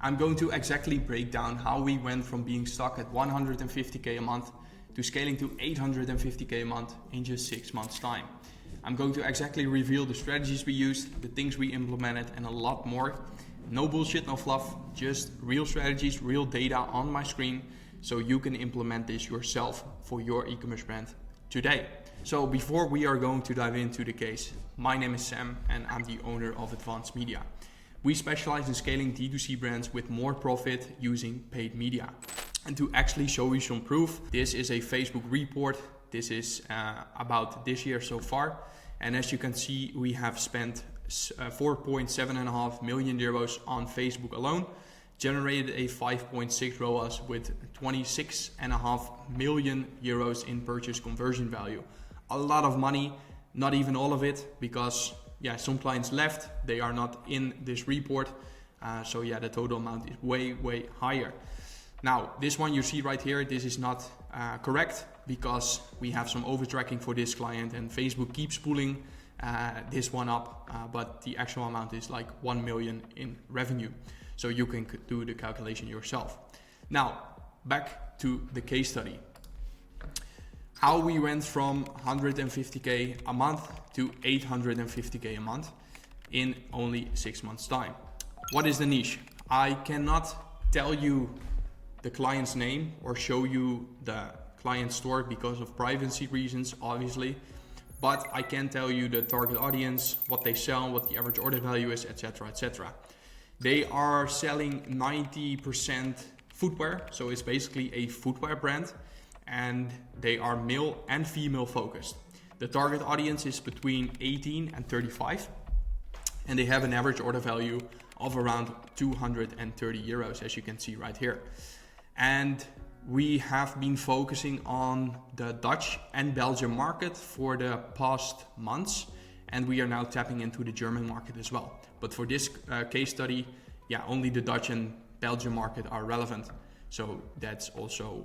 I'm going to exactly break down how we went from being stuck at 150K a month to scaling to 850K a month in just 6 months time. I'm going to exactly reveal the strategies we used, the things we implemented, and a lot more. No bullshit, no fluff, just real strategies, real data on my screen, so you can implement this yourself for your e-commerce brand today. So before we are going to dive into the case, my name is Sam and I'm the owner of Advanced Media. We specialize in scaling D2C brands with more profit using paid media. And to actually show you some proof, this is a Facebook report. This is about this year so far. And as you can see, we have spent 4.7.5 million euros on Facebook alone, generated a 5.6 ROAS with 26.5 million euros in purchase conversion value. A lot of money, not even all of it, because some clients left, they are not in this report. So the total amount is way higher. Now, this one you see right here, this is not correct because we have some overtracking for this client and Facebook keeps pulling this one up, but the actual amount is like 1 million in revenue. So you can do the calculation yourself. Now, back to the case study. How we went from 150K a month to 850K a month in only 6 months time. What is the niche? I cannot tell you the client's name or show you the client store because of privacy reasons, obviously. But I can tell you the target audience, what they sell, what the average order value is, etc., etc. They are selling 90% footwear, so it's basically a footwear brand, and they are male and female focused. The target audience is between 18 and 35, and they have an average order value of around 230 euros, as you can see right here. And we have been focusing on the Dutch and Belgian market for the past months, and we are now tapping into the German market as well. But for this case study, only the Dutch and Belgian market are relevant. So that's also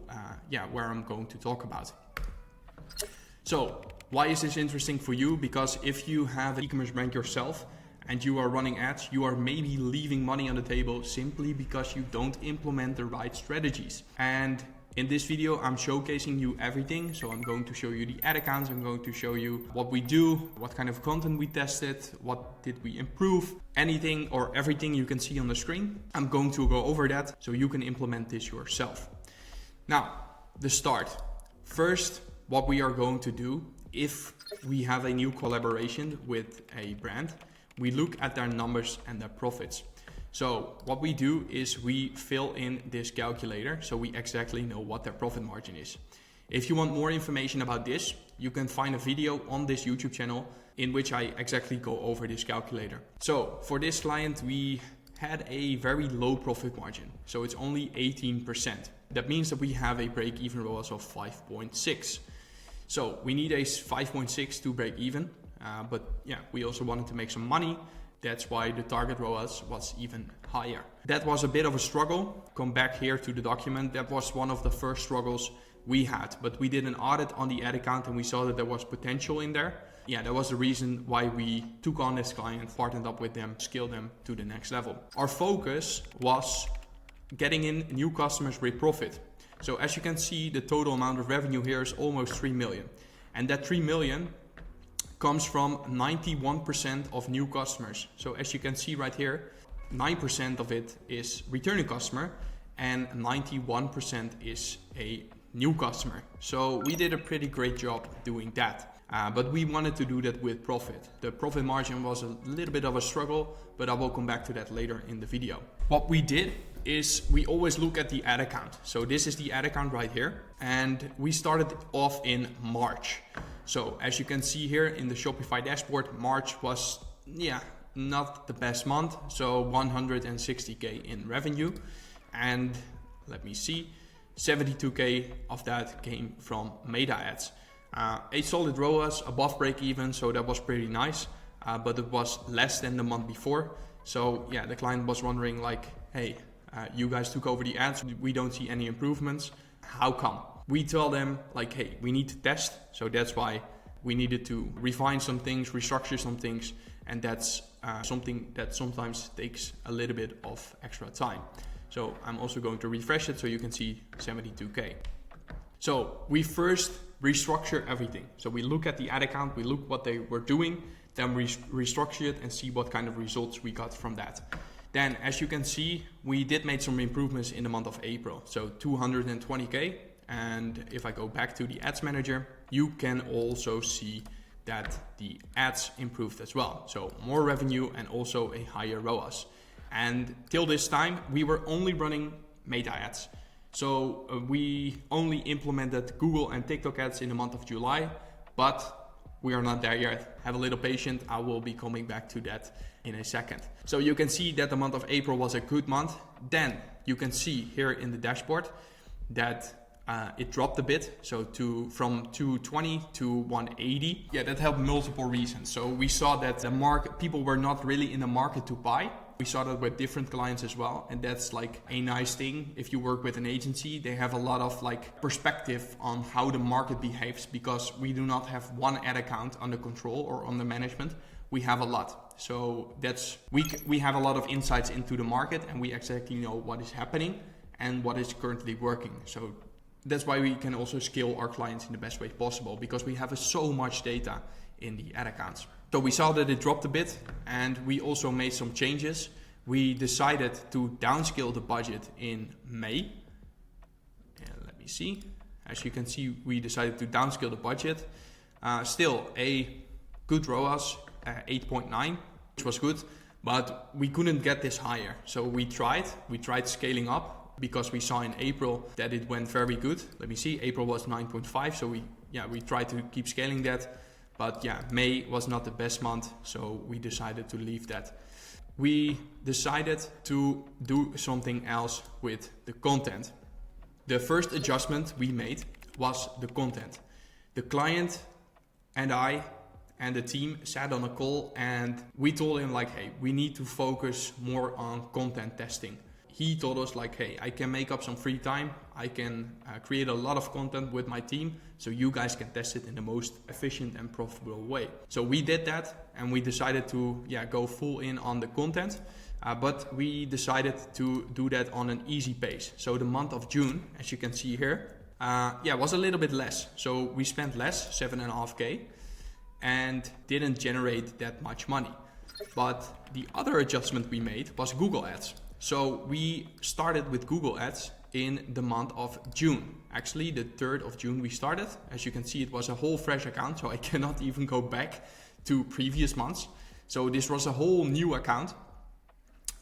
where I'm going to talk about. So why is this interesting for you? Because if you have an e-commerce brand yourself and you are running ads, you are maybe leaving money on the table simply because you don't implement the right strategies. And in this video, I'm showcasing you everything. So I'm going to show you the ad accounts. I'm going to show you what we do, what kind of content we tested, what did we improve, anything or everything you can see on the screen. I'm going to go over that so you can implement this yourself. Now, the start. First, what we are going to do if we have a new collaboration with a brand, we look at their numbers and their profits. So what we do is we fill in this calculator so we exactly know what their profit margin is. If you want more information about this, you can find a video on this YouTube channel in which I exactly go over this calculator. So for this client, we had a very low profit margin. So it's only 18%. That means that we have a break-even ROAS of 5.6. So we need a 5.6 to break even. But we also wanted to make some money. That's why the target ROAS was even higher. That was a bit of a struggle. Come back here to the document. That was one of the first struggles we had. But we did an audit on the ad account and we saw that there was potential in there. That was the reason why we took on this client, partnered up with them, scaled them to the next level. Our focus was getting in new customers with profit. So as you can see, the total amount of revenue here is almost 3 million. And that 3 million comes from 91% of new customers. So as you can see right here, 9% of it is returning customer and 91% is a new customer. So we did a pretty great job doing that. But we wanted to do that with profit. The profit margin was a little bit of a struggle, but I will come back to that later in the video. What we did is we always look at the ad account. So this is the ad account right here. And we started off in March. So as you can see here in the Shopify dashboard, March was, not the best month. So 160K in revenue. And let me see, 72K of that came from Meta ads. A solid ROAS above break even. So that was pretty nice, but it was less than the month before. So the client was wondering like, hey, you guys took over the ads. We don't see any improvements. How come? We tell them like, hey, we need to test. So that's why we needed to refine some things, restructure some things. And that's something that sometimes takes a little bit of extra time. So I'm also going to refresh it so you can see 72K. So we first restructure everything. So we look at the ad account, we look what they were doing, then we restructure it and see what kind of results we got from that. Then, as you can see, we did make some improvements in the month of April. So 220K. And if I go back to the ads manager, you can also see that the ads improved as well. So more revenue and also a higher ROAS. And till this time, we were only running meta ads. So we only implemented Google and TikTok ads in the month of July, but we are not there yet. Have a little patience. I will be coming back to that in a second. So you can see that the month of April was a good month. Then you can see here in the dashboard that it dropped a bit. So from 220 to 180. Yeah, that helped multiple reasons. So we saw that the market, people were not really in the market to buy. We saw that with different clients as well. And that's like a nice thing. If you work with an agency, they have a lot of like perspective on how the market behaves, because we do not have one ad account under control or under management. We have a lot. So that's, we have a lot of insights into the market, and we exactly know what is happening and what is currently working. So that's why we can also scale our clients in the best way possible, because we have so much data in the ad accounts. So we saw that it dropped a bit, and we also made some changes. We decided to downscale the budget in May. Let me see. As you can see, we decided to downscale the budget. Still a good ROAS, 8.9, which was good, but we couldn't get this higher. So we tried scaling up, because we saw in April that it went very good. Let me see, April was 9.5. So we tried to keep scaling that. But yeah, May was not the best month, so we decided to leave that. We decided to do something else with the content. The first adjustment we made was the content. The client and I and the team sat on a call, and we told him like, hey, we need to focus more on content testing. He told us like, hey, I can make up some free time. I can create a lot of content with my team, so you guys can test it in the most efficient and profitable way. So we did that, and we decided to go full in on the content. But we decided to do that on an easy pace. So the month of June, as you can see here, was a little bit less. So we spent less, 7.5K, and didn't generate that much money. But the other adjustment we made was Google Ads. So we started with Google Ads in the month of June. Actually, the 3rd of June we started. As you can see, it was a whole fresh account, so I cannot even go back to previous months. So this was a whole new account.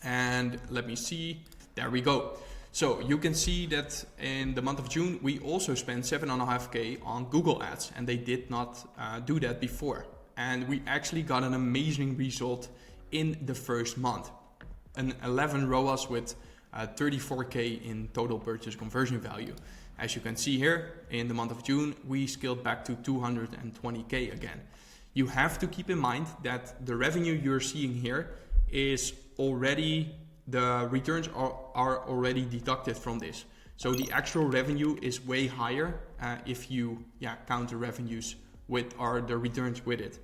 And let me see, there we go. So you can see that in the month of June, we also spent 7.5K on Google Ads, and they did not do that before. And we actually got an amazing result in the first month. An 11 ROAS with 34K in total purchase conversion value. As you can see here, in the month of June, we scaled back to 220K again. You have to keep in mind that the revenue you're seeing here is already, the returns are already deducted from this. So the actual revenue is way higher if you count the revenues with, or the returns with it.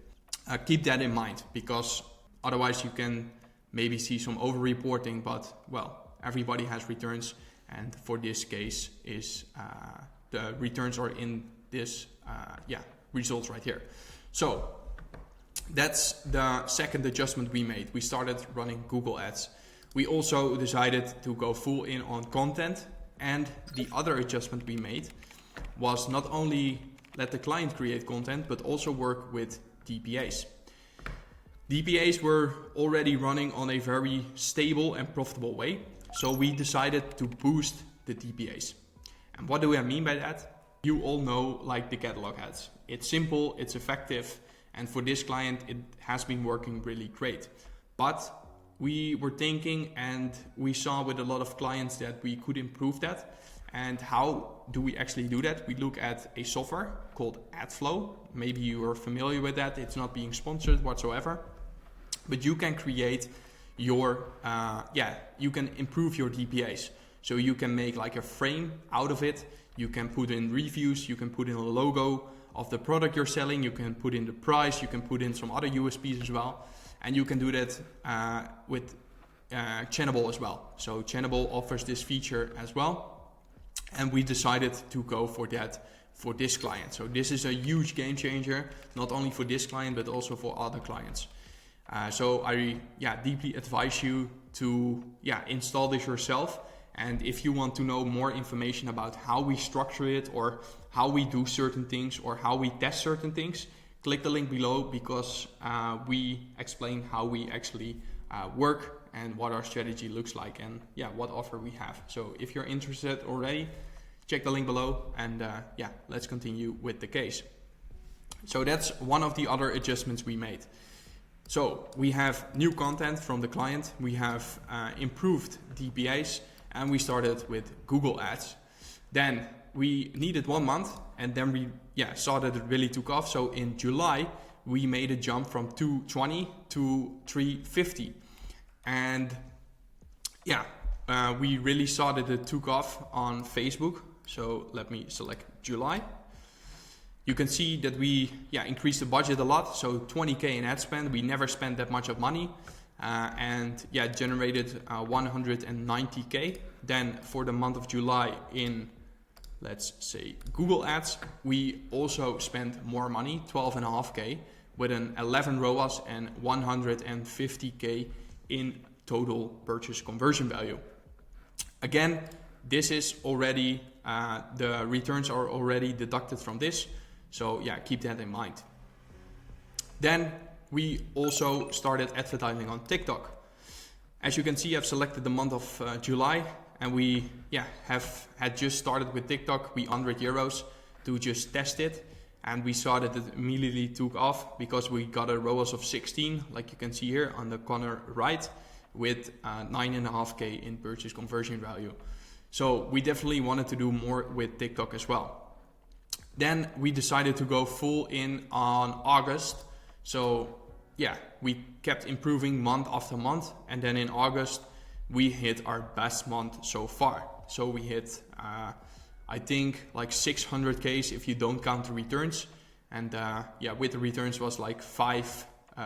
Keep that in mind, because otherwise you can maybe see some over-reporting, but well, everybody has returns, and for this case is the returns are in this results right here. So that's the second adjustment we made. We started running Google Ads. We also decided to go full in on content, and the other adjustment we made was not only let the client create content, but also work with DPAs. DPAs were already running on a very stable and profitable way, so we decided to boost the DPAs. And what do I mean by that? You all know, like the catalog ads. It's simple, it's effective, and for this client, it has been working really great. But we were thinking, and we saw with a lot of clients, that we could improve that. And how do we actually do that? We look at a software called AdFlow. Maybe you are familiar with that. It's not being sponsored whatsoever. But you can create your, you can improve your DPAs. So you can make like a frame out of it. You can put in reviews. You can put in a logo of the product you're selling. You can put in the price. You can put in some other USPs as well. And you can do that with Channable as well. So Channable offers this feature as well, and we decided to go for that for this client. So this is a huge game changer, not only for this client but also for other clients. So I deeply advise you to install this yourself. And if you want to know more information about how we structure it, or how we do certain things, or how we test certain things, click the link below, because we explain how we actually work and what our strategy looks like, and what offer we have. So if you're interested already, check the link below, and let's continue with the case. So that's one of the other adjustments we made. So we have new content from the client, we have improved DPAs, and we started with Google Ads. Then we needed 1 month, and then we saw that it really took off. So in July, we made a jump from 220 to 350. And we really saw that it took off on Facebook. So let me select July. You can see that we increased the budget a lot. So 20K in ad spend. We never spent that much of money. And generated 190K. Then for the month of July in, let's say, Google Ads, we also spent more money, 12.5K, with an 11 ROAS and 150K in total purchase conversion value. Again, this is already, the returns are already deducted from this. So keep that in mind. Then we also started advertising on TikTok. As you can see, I've selected the month of July, and we had just started with TikTok. We €100 to just test it, and we saw that it immediately took off because we got a ROAS of 16, like you can see here on the corner right, with 9.5K in purchase conversion value. So we definitely wanted to do more with TikTok as well. Then we decided to go full in on August. So we kept improving month after month, and then in August we hit our best month so far. So we hit I think like 600Ks if you don't count the returns, and with the returns was like 5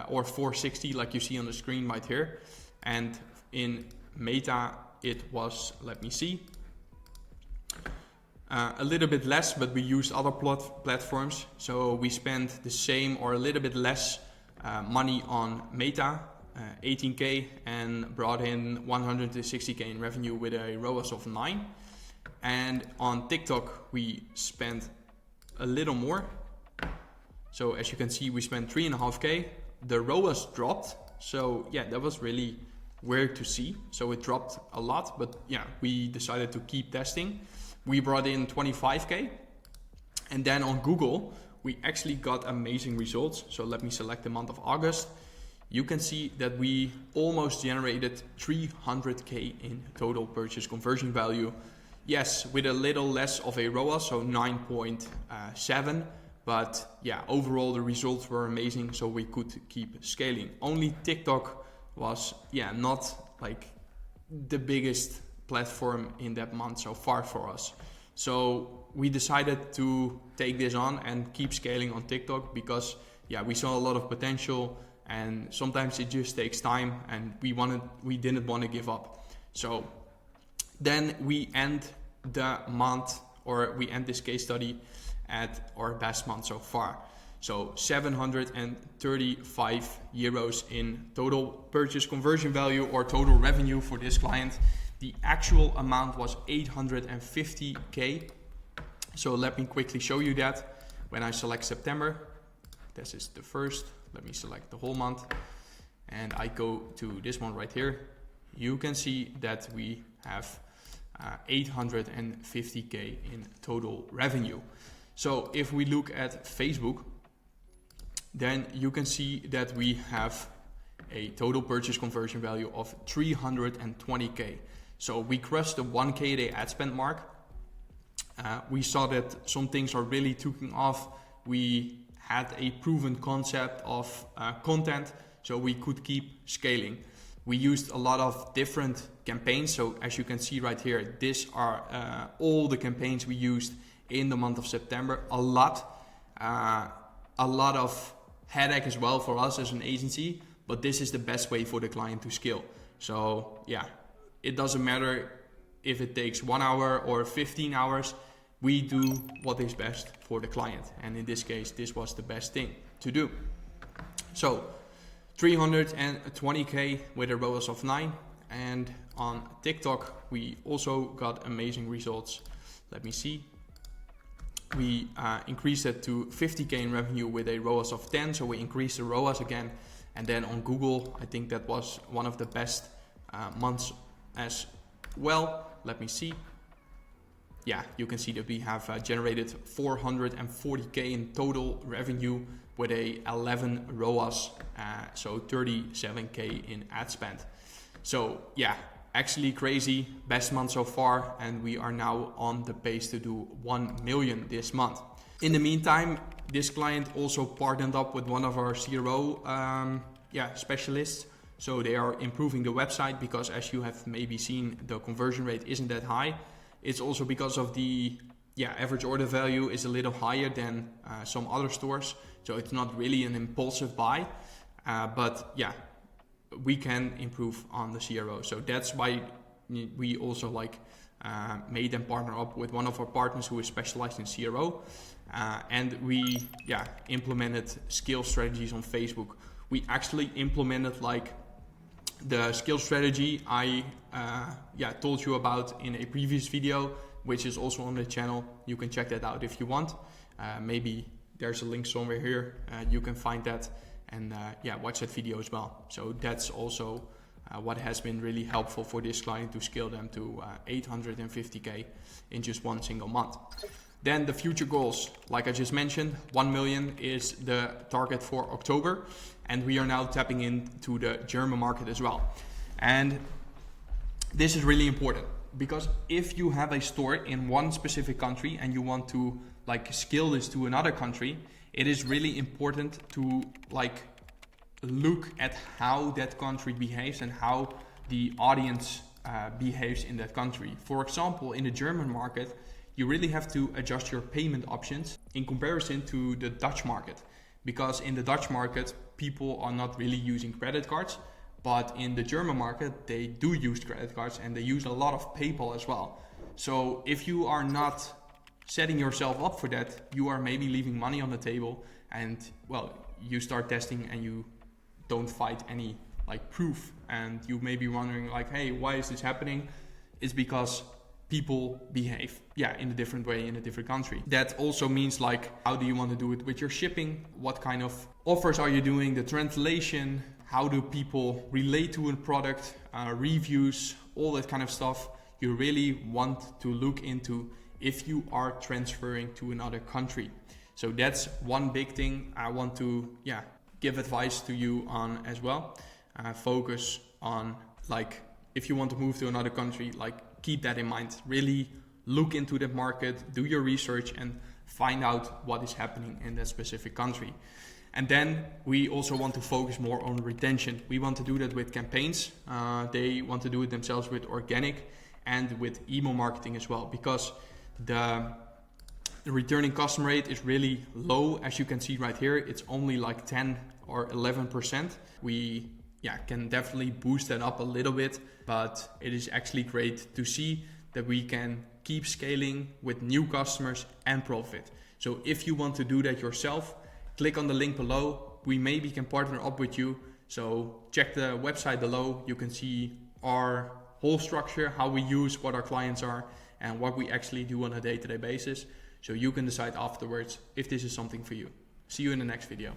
or 460 like you see on the screen right here. And in Meta it was, let me see, a little bit less, but we used other platforms. So we spent the same or a little bit less money on Meta, 18K, and brought in 160K in revenue with a ROAS of 9. And on TikTok, we spent a little more. So as you can see, we spent 3.5K. The ROAS dropped. So that was really weird to see. So it dropped a lot, but we decided to keep testing. We brought in 25K. And then on Google, we actually got amazing results. So let me select the month of August. You can see that we almost generated 300K in total purchase conversion value. Yes, with a little less of a ROAS, so 9.7. But overall the results were amazing, so we could keep scaling. Only TikTok was not like the biggest platform in that month so far for us. So we decided to take this on and keep scaling on TikTok because we saw a lot of potential, and sometimes it just takes time, and we didn't want to give up. So then we end the month, or we end this case study at our best month so far. So 735 euros in total purchase conversion value or total revenue for this client. The actual amount was 850K. So let me quickly show you that. When I select September, this is the first, let me select the whole month, and I go to this one right here. You can see that we have 850K in total revenue. So if we look at Facebook, then you can see that we have a total purchase conversion value of 320K. So we crushed the 1K a day ad spend mark. We saw that some things are really taking off. We had a proven concept of content, so we could keep scaling. We used a lot of different campaigns. So as you can see right here, these are all the campaigns we used in the month of September. A lot of headache as well for us as an agency, but this is the best way for the client to scale. So yeah, it doesn't matter if it takes 1 hour or 15 hours. We do what is best for the client. And in this case, this was the best thing to do. So 320K with a ROAS of 9. And on TikTok, we also got amazing results. Let me see. We increased it to 50K in revenue with a ROAS of 10. So we increased the ROAS again. And then on Google, I think that was one of the best months as well. Let me see. Yeah, you can see that we have generated 440K in total revenue with a 11 ROAS, so 37K in ad spend. So yeah, actually crazy, best month so far, and we are now on the pace to do 1 million this month. In the meantime, this client also partnered up with one of our CRO specialists. So they are improving the website because, as you have maybe seen, the conversion rate isn't that high. It's also because of the average order value is a little higher than some other stores. So it's not really an impulsive buy, but yeah, we can improve on the CRO. So that's why we also made them partner up with one of our partners who is specialized in CRO. And we implemented skill strategies on Facebook. We actually implemented the skill strategy I told you about in a previous video, which is also on the channel. You can check that out if you want. Maybe there's a link somewhere here. You can find that and watch that video as well. So that's also what has been really helpful for this client to scale them to 850K in just one single month. Then the future goals, like I just mentioned, 1 million is the target for October. And we are now tapping into the German market as well. And this is really important because if you have a store in one specific country and you want to scale this to another country, it is really important to look at how that country behaves and how the audience behaves in that country. For example, in the German market, you really have to adjust your payment options in comparison to the Dutch market. Because in the Dutch market, people are not really using credit cards, but in the German market, they do use credit cards and they use a lot of PayPal as well. So if you are not setting yourself up for that, you are maybe leaving money on the table and you start testing and you don't find any proof. And you may be wondering hey, why is this happening? It's because people behave in a different way in a different country. That also means how do you want to do it with your shipping? What kind of offers are you doing? The translation, how do people relate to a product, reviews, all that kind of stuff. You really want to look into if you are transferring to another country. So that's one big thing I want to give advice to you on as well. Focus on if you want to move to another country, keep that in mind. Really look into that market, do your research and find out what is happening in that specific country. And then we also want to focus more on retention. We want to do that with campaigns. They want to do it themselves with organic and with email marketing as well, because the returning customer rate is really low. As you can see right here, it's only 10 or 11%. We can definitely boost that up a little bit, but it is actually great to see that we can keep scaling with new customers and profit. So if you want to do that yourself, click on the link below. We maybe can partner up with you. So check the website below. You can see our whole structure, how we use, what our clients are, and what we actually do on a day-to-day basis. So you can decide afterwards if this is something for you. See you in the next video.